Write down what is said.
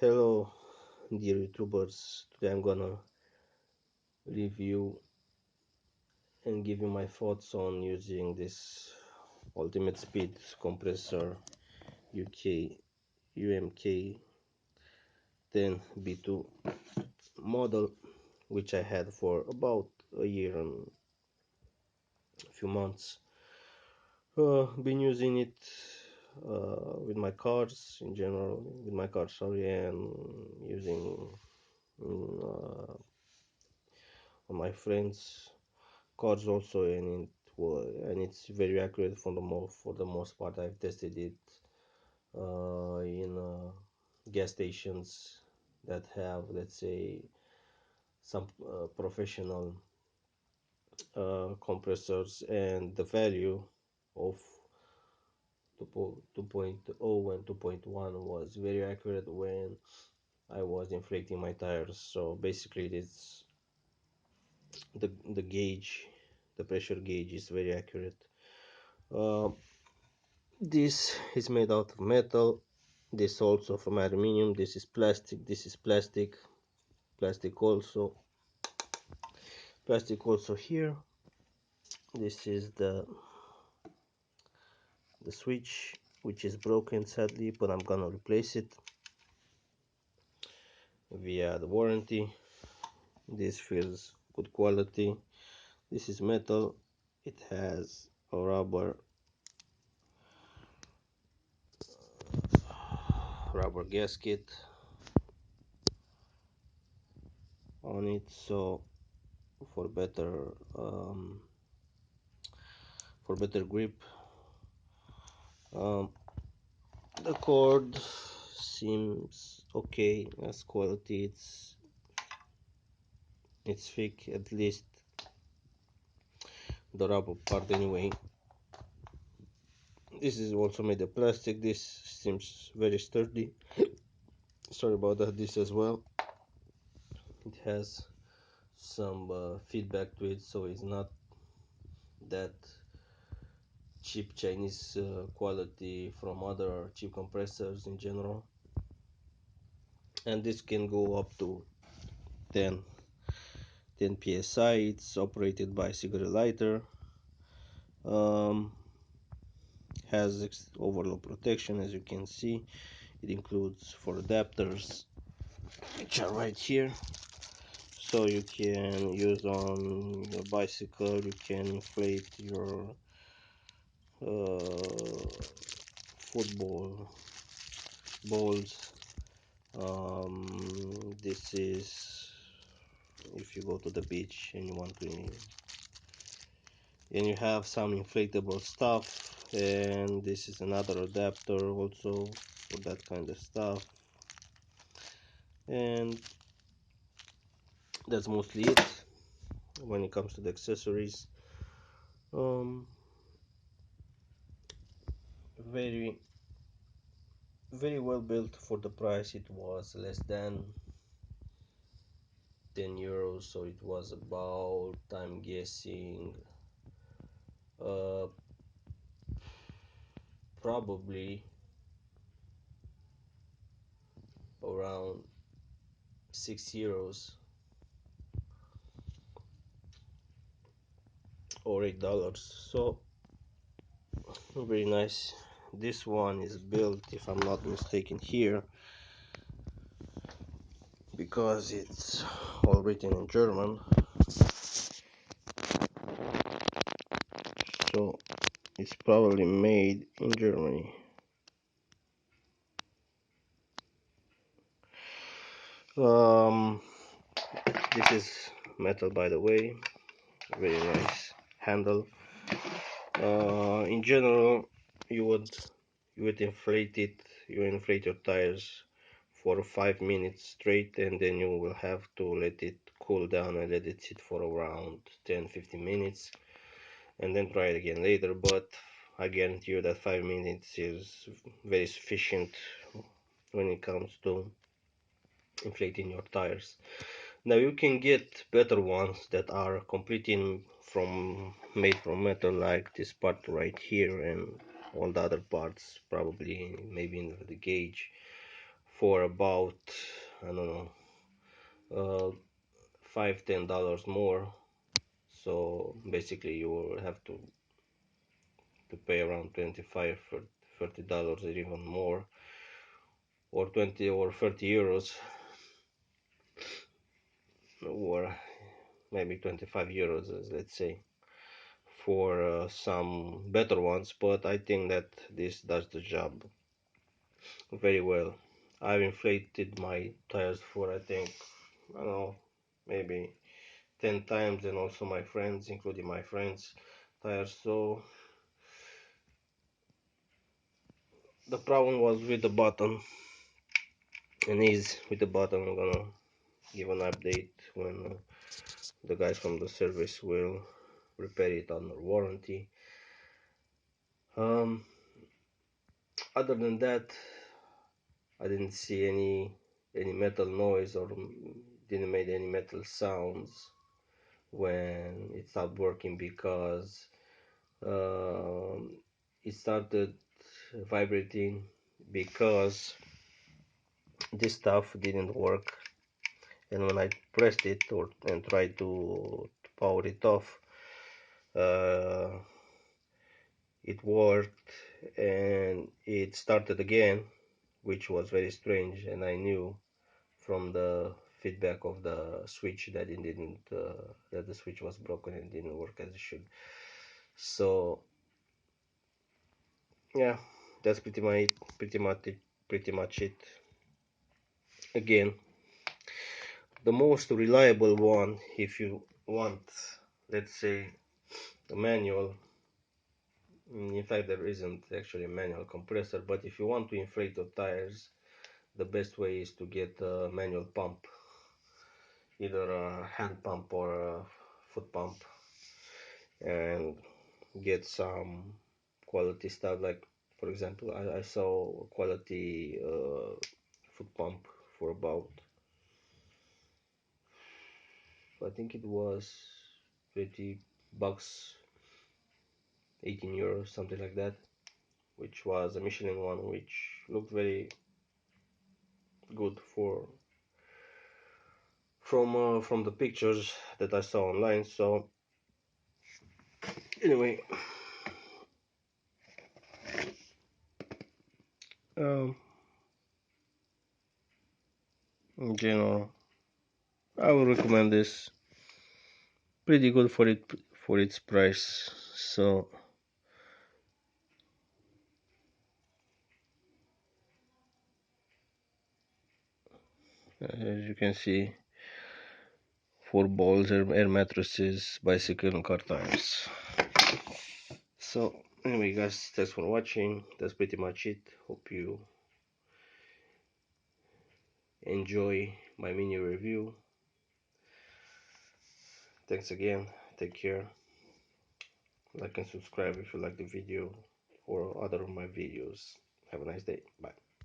Hello, dear YouTubers. Today I'm gonna review and give you my thoughts on using this ultimate speed compressor UK UMK 10B2 model, which I had for about a year and a few months. Been using it with my cars in general, with my car, sorry, and using on my friends cars also, and it's very accurate for the most part. I've tested it in gas stations that have, let's say, some professional compressors, and the value of 2.0 and 2.1 was very accurate when I was inflating my tires. So basically it's the gauge, the pressure gauge is very accurate. uh, This is made out of metal. This also from aluminium. This is plastic. This is plastic. Plastic also. Plastic also here. This is the switch, which is broken sadly, but I'm gonna replace it via the warranty. This feels good quality. This is metal. It has a rubber gasket on it, so for better um, for better grip. um, the cord seems okay as quality. It's thick, at least the rubber part anyway. This is also made of plastic. This seems very sturdy. Sorry about that. This as well, it has some feedback to it, so it's not that cheap Chinese quality from other cheap compressors in general. And this can go up to 10 psi. It's operated by cigarette lighter. um, has overload protection, as you can see. It includes 4 adapters, which are right here, so you can use on your bicycle. You can inflate your football balls. This is if you go to the beach and you want to, and you have some inflatable stuff. And this is another adapter also for that kind of stuff. And that's mostly it when it comes to the accessories. um very very well built for the price. It was less than 10 euros, so it was about, I'm guessing, uh probably around 6 euros or $8. So very nice. This one is built, if I'm not mistaken, here, because it's all written in German, so it's probably made in Germany. um this is metal, by the way. Very nice handle. In general, you would inflate it. You inflate your tires for 5 minutes straight, and then you will have to let it cool down and let it sit for around 10-15 minutes, and then try it again later. But I guarantee you that 5 minutes is very sufficient when it comes to inflating your tires. Now you can get better ones that are completely made from metal, like this part right here, and all the other parts probably maybe in the gauge for about, I don't know, uh, $5-10 more. So basically you will have to pay around 25 or $30 or even more, or 20 or 30 euros, or maybe 25 euros, let's say, for some better ones. But I think that this does the job very well. I've inflated my tires for, I think, I don't know, maybe 10 times, and also my friends, including my friends' tires. So the problem was with the button, and is with the button. I'm gonna give an update when the guys from the service will repair it under warranty. Um, Other than that, I didn't see any metal noise, or didn't make any metal sounds when it stopped working, because um, it started vibrating because this stuff didn't work, and when I pressed it and tried to power it off, uh, it worked and it started again, which was very strange, and I knew from the feedback of the switch that it didn't that the switch was broken and didn't work as it should. So yeah, that's pretty much it. Again, the most reliable one, if you want, let's say, a manual. In fact, there isn't actually a manual compressor, but if you want to inflate your tires, the best way is to get a manual pump, either a hand pump or a foot pump, and get some quality stuff. Like, for example, I saw a quality foot pump for about, I think it was 20 bucks, 18 euros, something like that, which was a Michelin one, which looked very good from the pictures that I saw online. So anyway, um, in general, I would recommend this. Pretty good for its price. So as you can see, four balls, air mattresses, bicycle, and car tires. So anyway, guys, thanks for watching. That's pretty much it. Hope you enjoy my mini review. Thanks again. Take care. Like and subscribe if you like the video or other of my videos. Have a nice day. Bye.